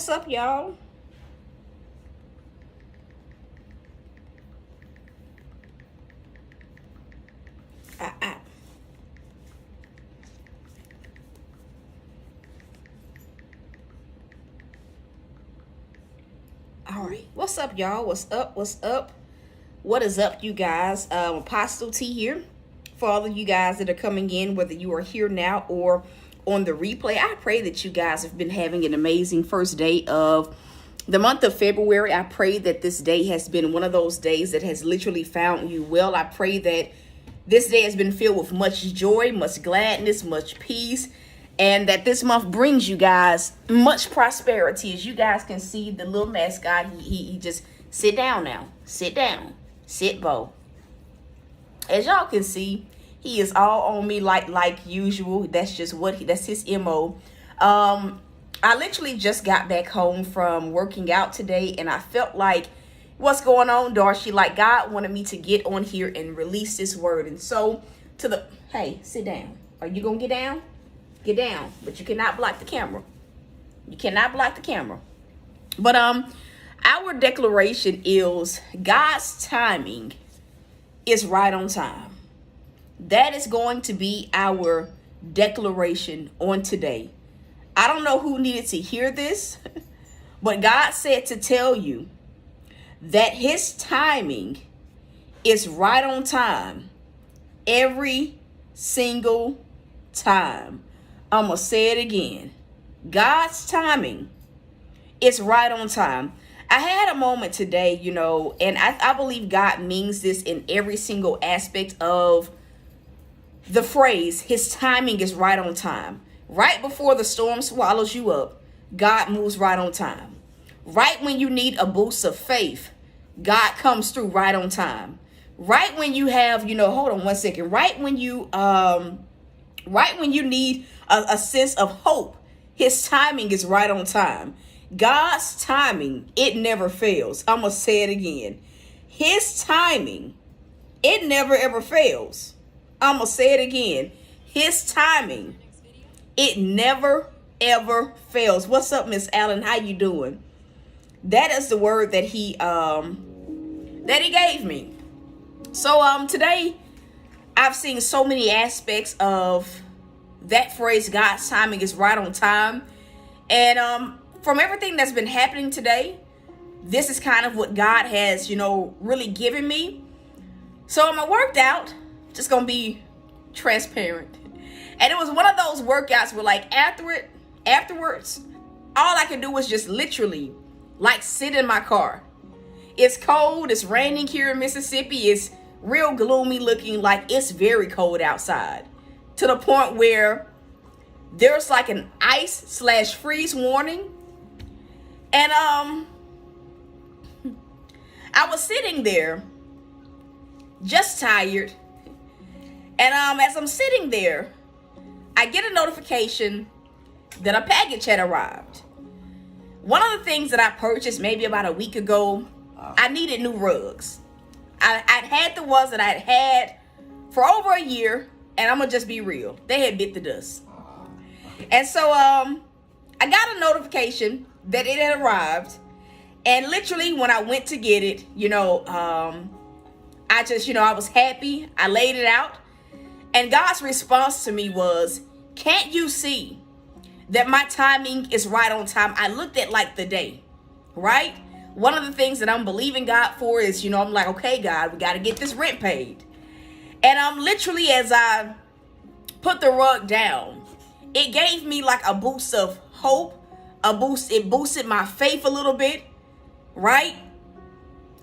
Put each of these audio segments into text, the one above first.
what's up, y'all? Ah, ah. All right, what's up, y'all? What's up? What's up? What is up, you guys? Apostle T here. For all of you guys that are coming in, whether you are here now or on the replay, I pray that you guys have been having an amazing first day of the month of February. I pray that this day has been one of those days that has literally found you well. I pray that this day has been filled with much joy, much gladness, much peace, and that this month brings you guys much prosperity. As you guys can see, the little mascot, he just sit down now. Sit down. Sit, Bo. As y'all can see, he is all on me like usual. That's just that's his MO. I literally just got back home from working out today, and I felt like, what's going on, Darcy? Like, God wanted me to get on here and release this word. And so hey, sit down. Are you gonna get down? Get down. But you cannot block the camera. You cannot block the camera. But our declaration is God's timing is right on time. That is going to be our declaration on today. I don't know who needed to hear this, but God said to tell you that his timing is right on time every single time. I'm going to say it again. God's timing is right on time. I had a moment today, and I believe God means this in every single aspect of the phrase, his timing is right on time. Right before the storm swallows you up, God moves right on time. Right when you need a boost of faith, God comes through right on time. Right when you have, hold on one second. Right when you need a sense of hope, his timing is right on time. God's timing, it never fails. I'm going to say it again. His timing, it never ever fails. I'm going to say it again. His timing, it never ever fails. What's up, Miss Allen? How you doing? That is the word that he gave me. So today I've seen so many aspects of that phrase, God's timing is right on time. And from everything that's been happening today, this is kind of what God has, really given me. So I worked out, just gonna be transparent. And it was one of those workouts where, like, afterwards, all I can do was just literally like sit in my car. It's cold, it's raining here in Mississippi, it's real gloomy looking, like it's very cold outside. To the point where there's like an ice/freeze warning. And I was sitting there just tired. And as I'm sitting there, I get a notification that a package had arrived. One of the things that I purchased maybe about a week ago, I needed new rugs. I'd had the ones that I'd had for over a year, and I'm gonna just be real, they had bit the dust. And so I got a notification that it had arrived, and literally when I went to get it, I just, I was happy. I laid it out, and God's response to me was, can't you see that my timing is right on time? I looked at like the day, right? One of the things that I'm believing God for is, I'm like, okay, God, we got to get this rent paid. And literally, as I put the rug down, it gave me like a boost of hope, it boosted my faith a little bit, right?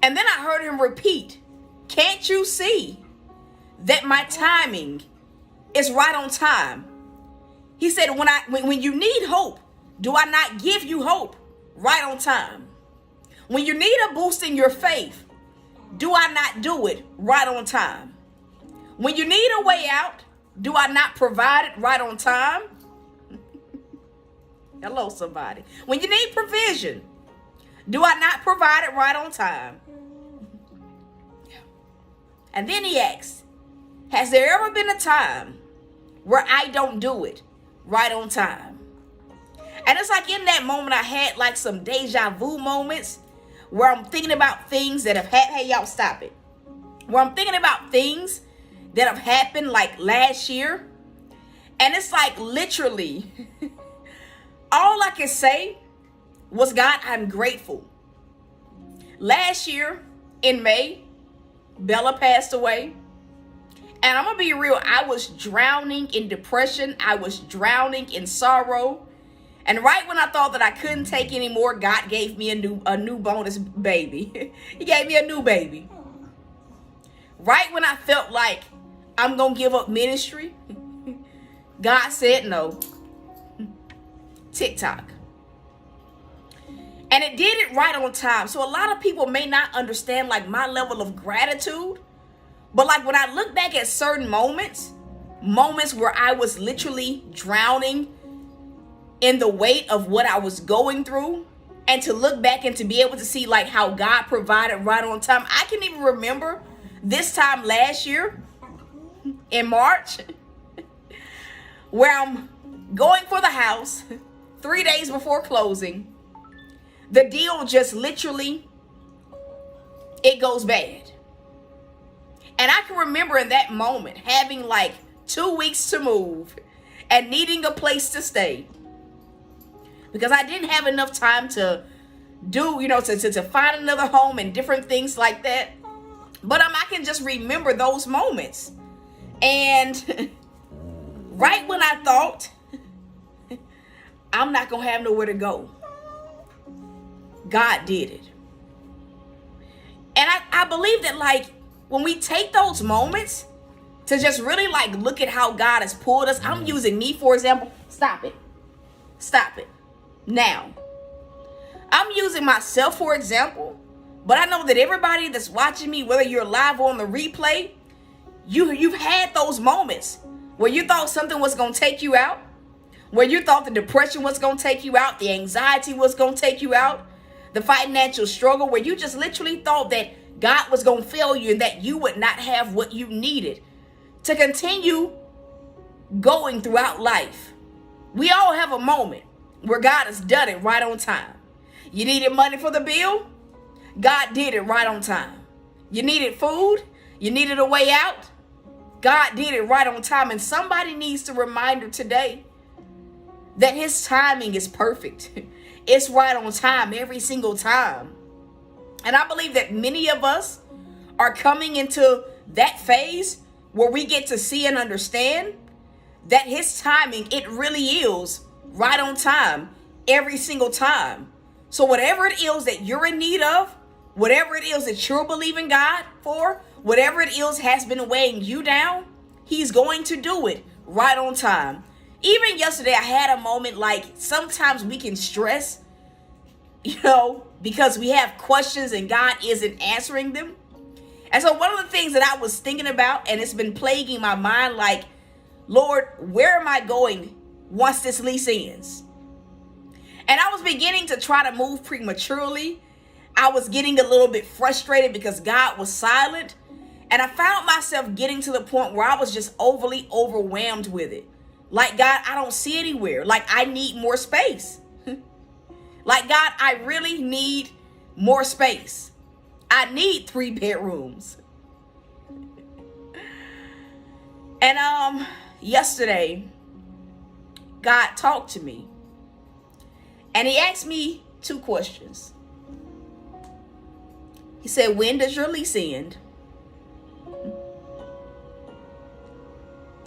And then I heard him repeat, can't you see that my timing is right on time? He said, when you need hope, do I not give you hope right on time? When you need a boost in your faith, do I not do it right on time? When you need a way out, do I not provide it right on time? Hello, somebody. When you need provision, do I not provide it right on time? And then he asks, has there ever been a time where I don't do it right on time? And it's like in that moment, I had like some deja vu moments where I'm thinking about things that have happened. Hey, y'all, stop it. Where I'm thinking about things that have happened like last year. And it's like literally all I can say was, God, I'm grateful. Last year in May, Bella passed away. And I'm going to be real. I was drowning in depression. I was drowning in sorrow. And right when I thought that I couldn't take anymore, God gave me a new bonus baby. He gave me a new baby. Right when I felt like I'm going to give up ministry, God said no. TikTok. And it did it right on time. So a lot of people may not understand like my level of gratitude. But like when I look back at certain moments where I was literally drowning in the weight of what I was going through, and to look back and to be able to see like how God provided right on time. I can even remember this time last year in March where I'm going for the house 3 days before closing. The deal just literally, it goes bad. And I can remember in that moment having like 2 weeks to move and needing a place to stay, because I didn't have enough time to do, to find another home and different things like that. But I can just remember those moments. And right when I thought I'm not going to have nowhere to go, God did it. And I believe that like when we take those moments to just really like look at how God has pulled us. I'm using me, for example. Stop it. Now, I'm using myself, for example, but I know that everybody that's watching me, whether you're live or on the replay, you've had those moments where you thought something was going to take you out, where you thought the depression was going to take you out, the anxiety was going to take you out, the financial struggle, where you just literally thought that God was going to fail you and that you would not have what you needed to continue going throughout life. We all have a moment where God has done it right on time. You needed money for the bill? God did it right on time. You needed food? You needed a way out? God did it right on time. And somebody needs to reminder today that his timing is perfect. It's right on time every single time. And I believe that many of us are coming into that phase where we get to see and understand that his timing, it really is right on time every single time. So whatever it is that you're in need of, whatever it is that you're believing God for, whatever it is has been weighing you down, he's going to do it right on time. Even yesterday, I had a moment like sometimes we can stress, because we have questions and God isn't answering them. And so one of the things that I was thinking about, and it's been plaguing my mind, like, Lord, where am I going once this lease ends? And I was beginning to try to move prematurely. I was getting a little bit frustrated because God was silent. And I found myself getting to the point where I was just overly overwhelmed with it. Like, God, I don't see anywhere. Like, I need more space. Like, God, I really need more space. I need 3 bedrooms. And yesterday, God talked to me. And he asked me 2 questions. He said, when does your lease end?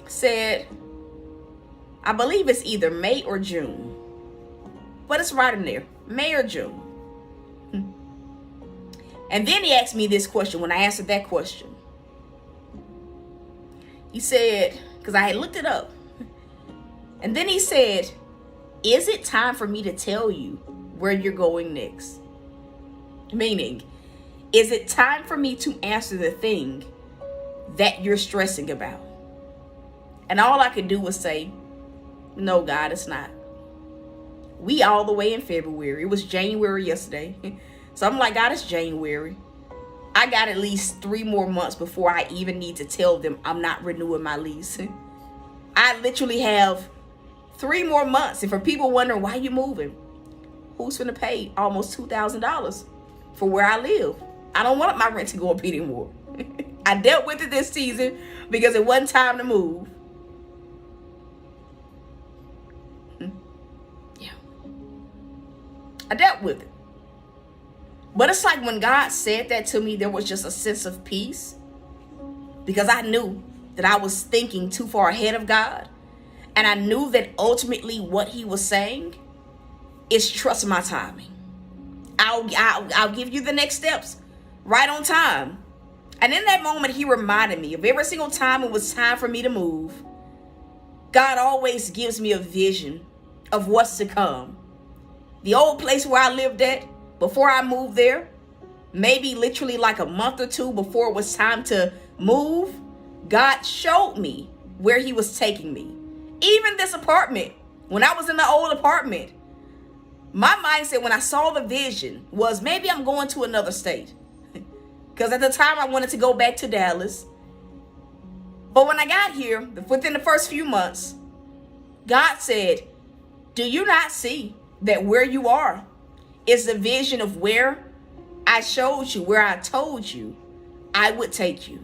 Said, I believe it's either May or June. But it's right in there, May or June. And then he asked me this question when I answered that question. He said, because I had looked it up. And then he said, is it time for me to tell you where you're going next? Meaning, is it time for me to answer the thing that you're stressing about? And all I could do was say, no, God, it's not. We all the way in February. It was January yesterday. So I'm like, God, it's January. I got at least 3 more months before I even need to tell them I'm not renewing my lease. I literally have 3 more months. And for people wondering why you moving, who's going to pay almost $2,000 for where I live? I don't want my rent to go up anymore. I dealt with it this season because it wasn't time to move. Yeah. I dealt with it. But it's like when God said that to me, there was just a sense of peace, because I knew that I was thinking too far ahead of God. And I knew that ultimately what he was saying is trust my timing. I'll give you the next steps right on time. And in that moment, he reminded me of every single time it was time for me to move. God always gives me a vision of what's to come. The old place where I lived at, before I moved there, maybe literally like a month or two before it was time to move, God showed me where he was taking me. Even this apartment, when I was in the old apartment, my mindset when I saw the vision was maybe I'm going to another state. Because at the time I wanted to go back to Dallas. But when I got here, within the first few months, God said, do you not see that where you are is the vision of where I showed you, where I told you I would take you?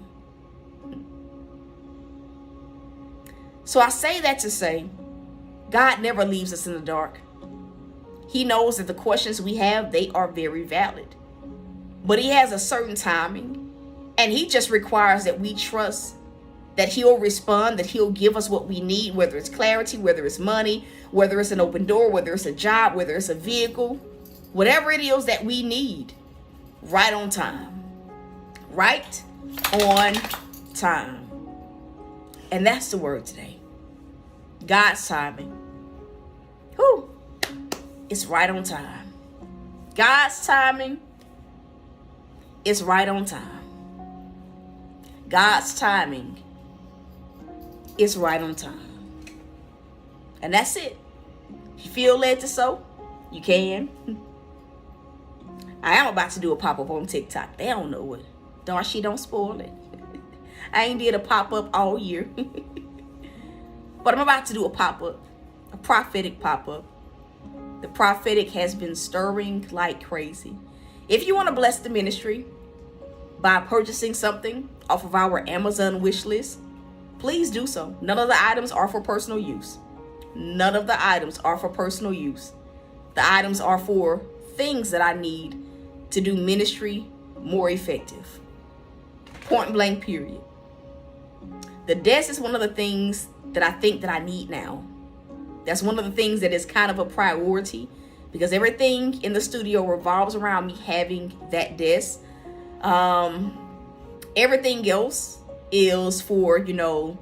So I say that to say, God never leaves us in the dark. He knows that the questions we have, they are very valid. But he has a certain timing, and he just requires that we trust that he'll respond, that he'll give us what we need, whether it's clarity, whether it's money, whether it's an open door, whether it's a job, whether it's a vehicle, whatever it is that we need, right on time. Right on time. And that's the word today. God's timing. Whew. It's right on time. God's timing is right on time. God's timing is right on time. And that's it. If you feel led to sow, you can. I am about to do a pop-up on TikTok. They don't know it. Darcy, don't spoil it. I ain't did a pop-up all year. But I'm about to do a pop-up. A prophetic pop-up. The prophetic has been stirring like crazy. If you want to bless the ministry by purchasing something off of our Amazon wish list, please do so. None of the items are for personal use. None of the items are for personal use. The items are for things that I need to do ministry more effective. Point blank, period. The desk is one of the things that I think that I need now. That's one of the things that is kind of a priority, because everything in the studio revolves around me having that desk. Everything else is for, the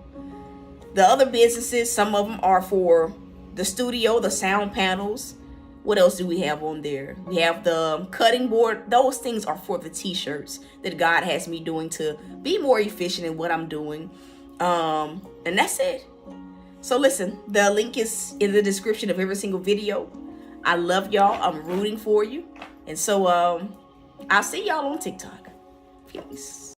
other businesses. Some of them are for the studio, the sound panels. What else do we have on there? We have the cutting board. Those things are for the t-shirts that God has me doing to be more efficient in what I'm doing. And that's it. So listen, the link is in the description of every single video. I love y'all. I'm rooting for you. And so I'll see y'all on TikTok. Peace.